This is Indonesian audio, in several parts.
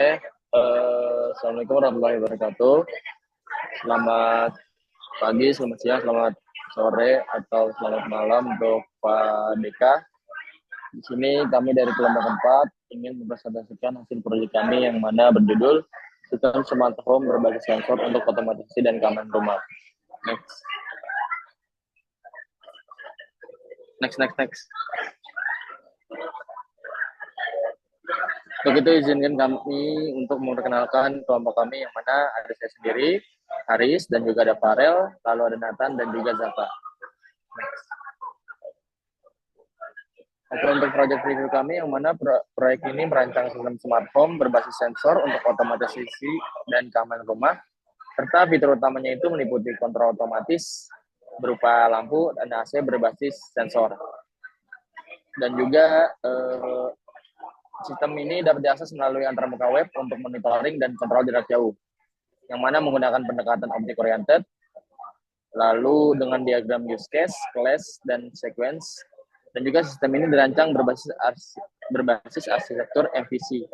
Assalamualaikum warahmatullahi wabarakatuh. Selamat pagi, selamat siang, selamat sore, atau selamat malam untuk Pak Deka. Di sini kami dari kelompok 4 ingin mempresentasikan hasil proyek kami yang mana berjudul Sistem Smart Home berbasis sensor untuk otomatisasi dan keamanan rumah. Next, next. Untuk itu izinkan kami untuk memperkenalkan kelompok kami yang mana ada saya sendiri, Haris, dan juga ada Farel, lalu ada Nathan, dan juga Zaka. Oke, untuk proyek review kami yang mana proyek ini merancang sistem smart home berbasis sensor untuk otomatisasi dan keamanan rumah, serta fitur utamanya itu meliputi kontrol otomatis berupa lampu dan AC berbasis sensor. Dan juga sistem ini dapat diakses melalui antarmuka web untuk monitoring dan kontrol jarak jauh, yang mana menggunakan pendekatan object oriented, lalu dengan diagram use case, class, dan sequence. Dan juga sistem ini dirancang berbasis arsitektur MVC,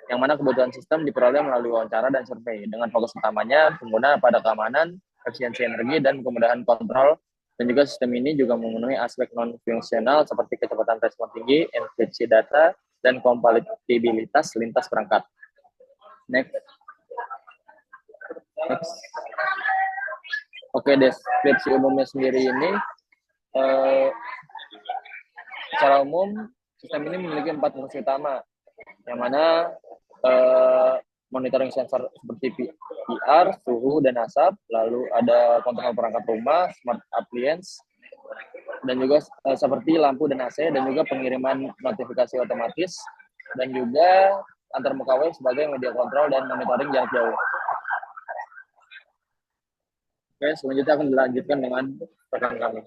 yang mana kebutuhan sistem diperoleh melalui wawancara dan survei, dengan fokus utamanya pengguna pada keamanan, efisiensi energi, dan kemudahan kontrol. Dan juga sistem ini juga memenuhi aspek non-fungsional seperti kecepatan respon tinggi, enkripsi data, dan kompatibilitas lintas perangkat. Next. Oke, deskripsi umumnya sendiri ini secara umum sistem ini memiliki 4 fungsi utama, yang mana monitoring sensor seperti PR, suhu, dan asap, lalu ada kontrol perangkat rumah, smart appliance, dan juga seperti lampu dan AC, dan juga pengiriman notifikasi otomatis, dan juga antarmuka web sebagai media kontrol dan monitoring jarak jauh. Oke, selanjutnya akan dilanjutkan dengan rekan kami.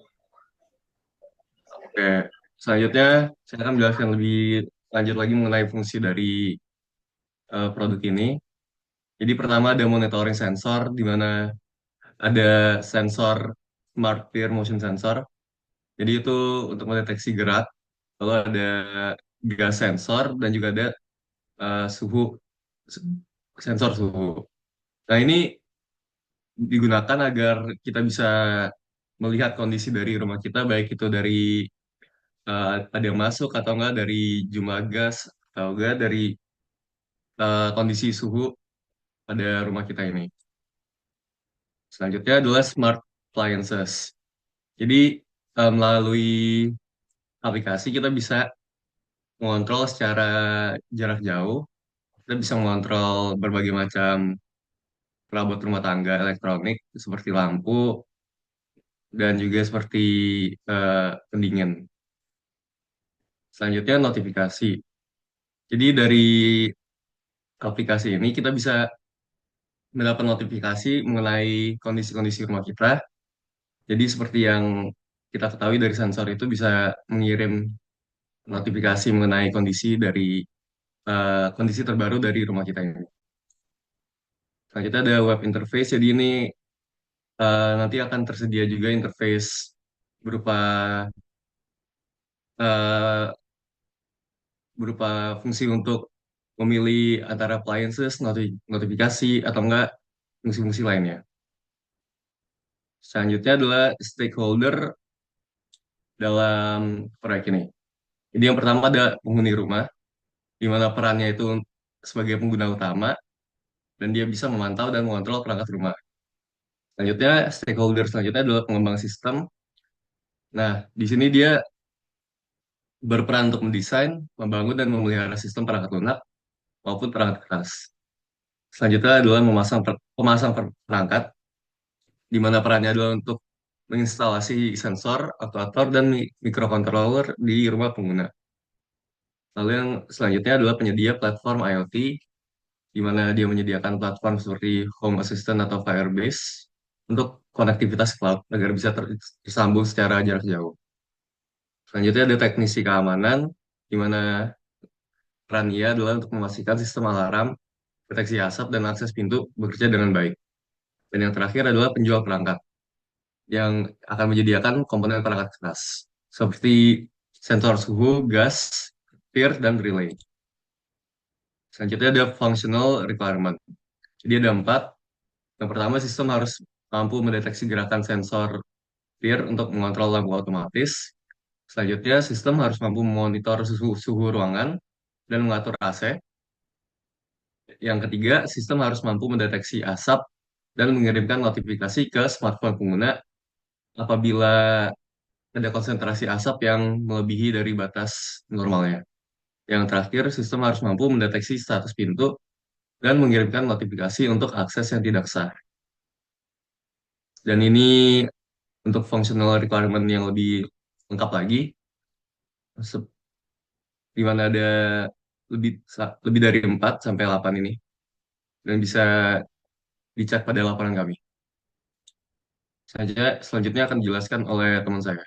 Oke, selanjutnya saya akan menjelaskan lebih lanjut lagi mengenai fungsi dari produk ini. Jadi pertama ada monitoring sensor, di mana ada sensor Smart Peer Motion Sensor. Jadi itu untuk mendeteksi gerak. Lalu ada gas sensor dan juga ada suhu sensor suhu. Nah ini digunakan agar kita bisa melihat kondisi dari rumah kita, baik itu dari ada yang masuk atau enggak, dari jumlah gas atau enggak dari kondisi suhu pada rumah kita ini. Selanjutnya adalah smart appliances. Jadi melalui aplikasi kita bisa mengontrol secara jarak jauh. Kita bisa mengontrol berbagai macam perabot rumah tangga elektronik seperti lampu dan juga seperti pendingin. Selanjutnya notifikasi. Jadi dari aplikasi ini kita bisa mendapat notifikasi mengenai kondisi-kondisi rumah kita. Jadi seperti yang kita ketahui dari sensor itu bisa mengirim notifikasi mengenai kondisi terbaru dari rumah kita ini. Selanjutnya ada web interface. Jadi ini nanti akan tersedia juga interface berupa eh, berupa fungsi untuk memilih antara appliances, notifikasi atau enggak fungsi-fungsi lainnya. Selanjutnya adalah stakeholder dalam proyek ini. Jadi yang pertama ada penghuni rumah, di mana perannya itu sebagai pengguna utama, dan dia bisa memantau dan mengontrol perangkat rumah. Selanjutnya, stakeholder selanjutnya adalah pengembang sistem. Nah, di sini dia berperan untuk mendesain, membangun, dan memelihara sistem perangkat lunak maupun perangkat keras. Selanjutnya adalah perangkat, di mana perannya adalah untuk menginstalasi sensor, aktuator, dan microcontroller di rumah pengguna. Lalu yang selanjutnya adalah penyedia platform IoT, di mana dia menyediakan platform seperti Home Assistant atau Firebase untuk konektivitas cloud agar bisa tersambung secara jarak jauh. Selanjutnya ada teknisi keamanan, di mana peran ia adalah untuk memastikan sistem alarm, deteksi asap, dan akses pintu bekerja dengan baik. Dan yang terakhir adalah penjual perangkat, yang akan menyediakan komponen perangkat keras, seperti sensor suhu, gas, peer, dan relay. Selanjutnya ada functional requirement. Jadi ada empat. Yang pertama, sistem harus mampu mendeteksi gerakan sensor tir untuk mengontrol lampu otomatis. Selanjutnya, sistem harus mampu memonitor suhu ruangan dan mengatur AC. Yang ketiga, sistem harus mampu mendeteksi asap dan mengirimkan notifikasi ke smartphone pengguna apabila ada konsentrasi asap yang melebihi dari batas normalnya. Yang terakhir, sistem harus mampu mendeteksi status pintu dan mengirimkan notifikasi untuk akses yang tidak sah. Dan ini untuk functional requirement yang lebih lengkap lagi, se- di mana ada lebih dari 4 sampai 8 ini, dan bisa dicek pada laporan kami. Selanjutnya akan dijelaskan oleh teman saya.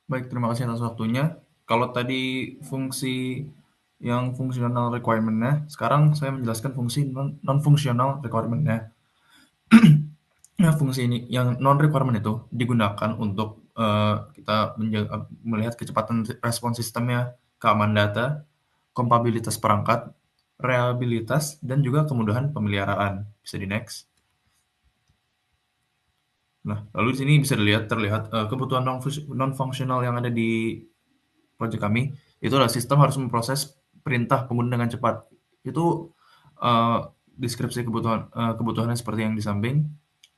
Baik, terima kasih atas waktunya. Kalau tadi fungsi yang fungsional requirement-nya, sekarang saya menjelaskan fungsi non-fungsional requirement-nya. Nah, fungsi ini yang non-requirement itu digunakan untuk kita melihat kecepatan respon sistemnya, keamanan data, kompatibilitas perangkat, reliabilitas, dan juga kemudahan pemeliharaan. Bisa di next. Nah, lalu di sini bisa terlihat kebutuhan non-fungsional yang ada di project kami itu adalah sistem harus memproses perintah pengguna dengan cepat. Itu uh, deskripsi kebutuhannya seperti yang di samping.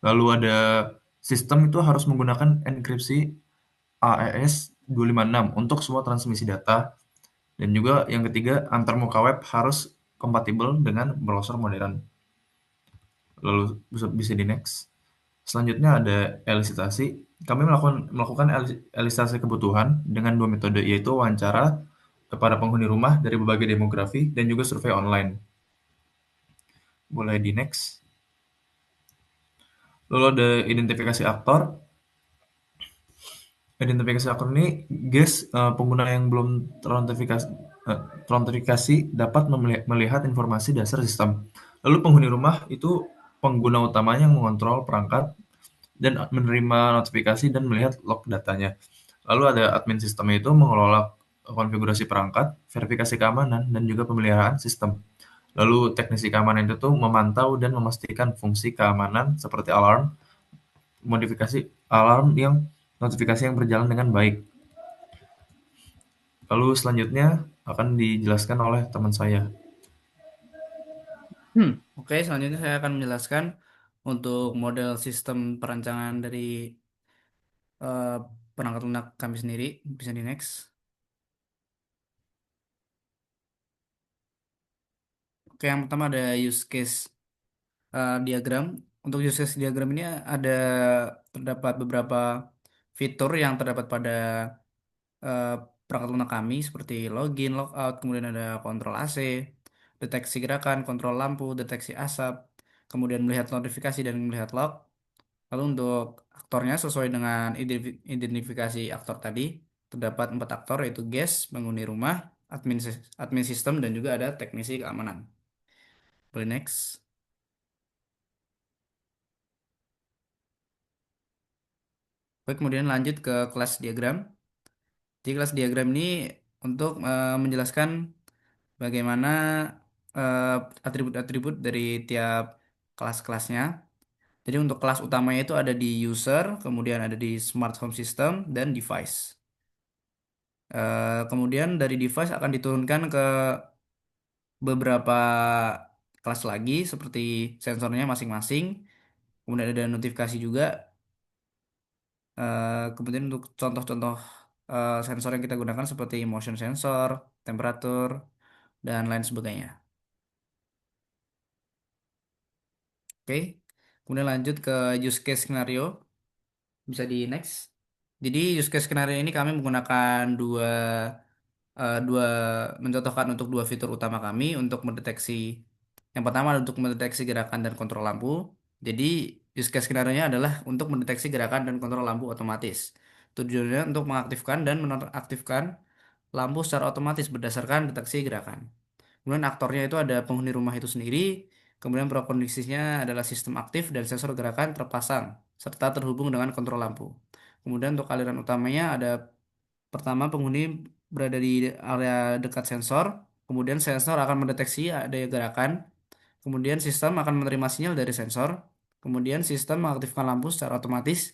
Lalu ada sistem itu harus menggunakan enkripsi AES 256 untuk semua transmisi data. Dan juga yang ketiga, antarmuka web harus kompatibel dengan browser modern. Lalu bisa di next. Selanjutnya ada elisitasi. Kami melakukan elisitasi kebutuhan dengan dua metode, yaitu wawancara kepada penghuni rumah dari berbagai demografi dan juga survei online. Boleh di next. Lalu ada identifikasi aktor. Identifikasi aktor ini, guys, pengguna yang belum terautentikasi dapat melihat informasi dasar sistem. Lalu penghuni rumah itu pengguna utamanya yang mengontrol perangkat dan menerima notifikasi dan melihat log datanya. Lalu ada admin sistemnya itu mengelola konfigurasi perangkat, verifikasi keamanan, dan juga pemeliharaan sistem. Lalu teknisi keamanan itu tuh memantau dan memastikan fungsi keamanan seperti alarm, modifikasi alarm yang notifikasi yang berjalan dengan baik. Lalu selanjutnya akan dijelaskan oleh teman saya. Oke, selanjutnya saya akan menjelaskan untuk model sistem perancangan dari eh, perangkat lunak kami sendiri. Bisa di next. Oke, yang pertama ada use case diagram. Untuk use case diagram ini terdapat beberapa fitur yang terdapat pada eh, perangkat lunak kami seperti login, logout, kemudian ada kontrol AC, deteksi gerakan, kontrol lampu, deteksi asap, kemudian melihat notifikasi dan melihat log. Lalu untuk aktornya sesuai dengan identifikasi aktor tadi, terdapat 4 aktor yaitu guest, penghuni rumah, admin sistem, dan juga ada teknisi keamanan. Boleh next. Baik, kemudian lanjut ke kelas diagram. Di kelas diagram ini untuk menjelaskan bagaimana eh, atribut-atribut dari tiap kelas-kelasnya. Jadi untuk kelas utamanya itu ada di user, kemudian ada di smart home system, dan device. Kemudian dari device akan diturunkan ke beberapa kelas lagi seperti sensornya masing-masing. Kemudian ada notifikasi juga. Kemudian untuk contoh-contoh sensor yang kita gunakan seperti motion sensor, temperatur, dan lain sebagainya. Oke, kemudian lanjut ke use case scenario. Bisa di next. Jadi use case skenario ini kami menggunakan dua mencontohkan untuk dua fitur utama kami untuk mendeteksi. Yang pertama untuk mendeteksi gerakan dan kontrol lampu. Jadi use case skenario-nya adalah untuk mendeteksi gerakan dan kontrol lampu otomatis. Tujuannya untuk mengaktifkan dan menonaktifkan lampu secara otomatis berdasarkan deteksi gerakan. Kemudian aktornya itu ada penghuni rumah itu sendiri. Kemudian prakondisinya adalah sistem aktif dan sensor gerakan terpasang serta terhubung dengan kontrol lampu. Kemudian untuk aliran utamanya ada pertama penghuni berada di area dekat sensor. Kemudian sensor akan mendeteksi adanya gerakan. Kemudian sistem akan menerima sinyal dari sensor. Kemudian sistem mengaktifkan lampu secara otomatis.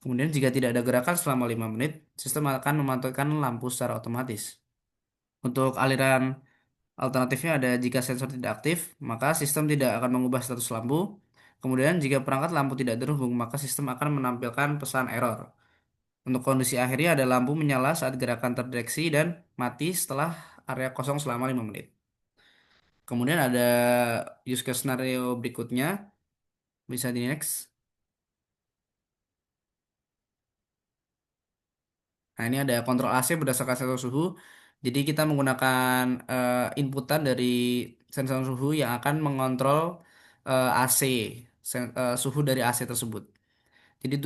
Kemudian jika tidak ada gerakan selama 5 menit, sistem akan mematikan lampu secara otomatis. Untuk aliran alternatifnya ada jika sensor tidak aktif, maka sistem tidak akan mengubah status lampu. Kemudian jika perangkat lampu tidak terhubung, maka sistem akan menampilkan pesan error. Untuk kondisi akhirnya ada lampu menyala saat gerakan terdeteksi dan mati setelah area kosong selama 5 menit. Kemudian ada use case scenario berikutnya, bisa di next. Nah, ini ada kontrol AC berdasarkan sensor suhu. Jadi kita menggunakan inputan dari sensor suhu yang akan mengontrol AC, suhu dari AC tersebut. Jadi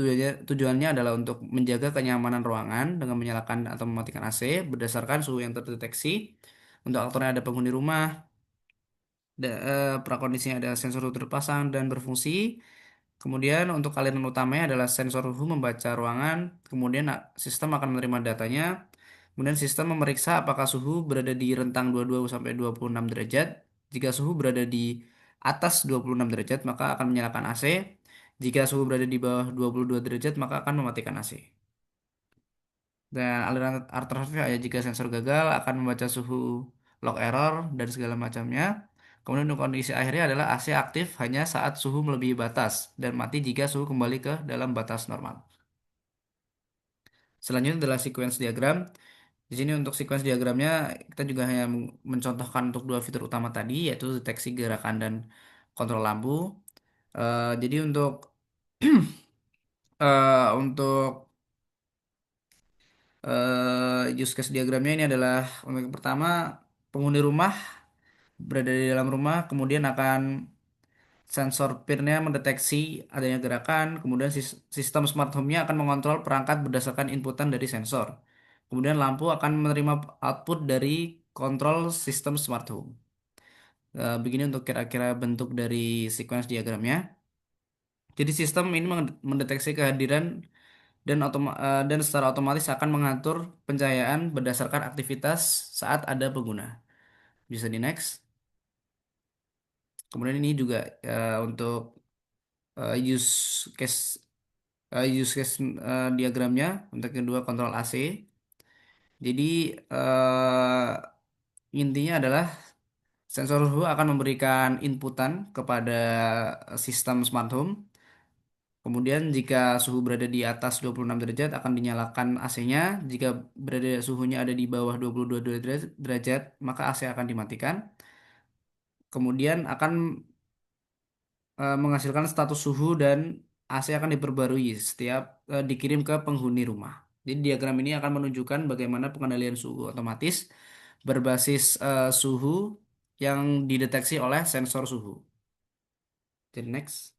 tujuannya adalah untuk menjaga kenyamanan ruangan dengan menyalakan atau mematikan AC berdasarkan suhu yang terdeteksi. Untuk aktornya ada penghuni rumah, prakondisinya ada sensor suhu terpasang dan berfungsi. Kemudian untuk aliran utamanya adalah sensor suhu membaca ruangan, kemudian sistem akan menerima datanya, kemudian sistem memeriksa apakah suhu berada di rentang 22 sampai 26 derajat. Jika suhu berada di atas 26 derajat, maka akan menyalakan AC. Jika suhu berada di bawah 22 derajat, maka akan mematikan AC. Dan aliran alternatif ya jika sensor gagal akan membaca suhu, log error, dan segala macamnya. Kemudian untuk kondisi akhirnya adalah AC aktif hanya saat suhu melebihi batas dan mati jika suhu kembali ke dalam batas normal. Selanjutnya adalah sequence diagram. Di sini untuk sequence diagramnya kita juga hanya mencontohkan untuk dua fitur utama tadi yaitu deteksi gerakan dan kontrol lampu. Jadi untuk use case diagramnya ini adalah untuk yang pertama penghuni rumah berada di dalam rumah, kemudian akan sensor PIR-nya mendeteksi adanya gerakan, kemudian sistem smart home-nya akan mengontrol perangkat berdasarkan inputan dari sensor. Kemudian lampu akan menerima output dari kontrol sistem smart home. Begini untuk kira-kira bentuk dari sequence diagramnya. Jadi sistem ini mendeteksi kehadiran dan secara otomatis akan mengatur pencahayaan berdasarkan aktivitas saat ada pengguna. Bisa di next. Kemudian ini juga untuk use case diagramnya untuk kedua kontrol AC. Jadi intinya adalah sensor suhu akan memberikan inputan kepada sistem smart home. Kemudian jika suhu berada di atas 26 derajat akan dinyalakan AC-nya. Jika suhunya ada di bawah 22 derajat, maka AC akan dimatikan. Kemudian akan menghasilkan status suhu dan AC akan diperbarui setiap dikirim ke penghuni rumah. Jadi diagram ini akan menunjukkan bagaimana pengendalian suhu otomatis berbasis suhu yang dideteksi oleh sensor suhu. Jadi next.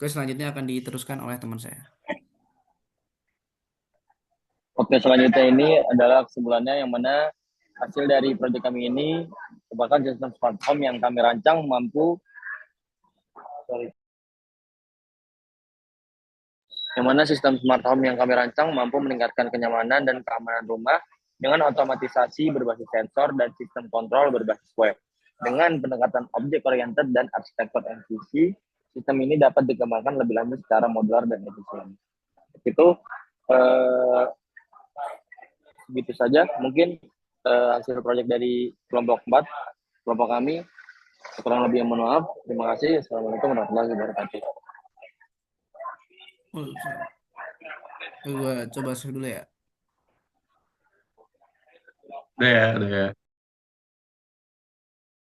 Oke, selanjutnya akan diteruskan oleh teman saya. Oke, selanjutnya ini adalah kesimpulannya yang mana hasil dari proyek kami ini merupakan sistem smart home yang kami rancang mampu meningkatkan kenyamanan dan keamanan rumah dengan otomatisasi berbasis sensor dan sistem kontrol berbasis web. Dengan pendekatan objek oriented dan arsitektur MVC, sistem ini dapat dikembangkan lebih lanjut secara modular dan efisien. Itu begitu saja mungkin hasil proyek dari kelompok 4, kelompok kami. Kurang lebih mohon maaf. Terima kasih. Assalamualaikum warahmatullahi wabarakatuh. Gue coba save dulu ya. Udah ya.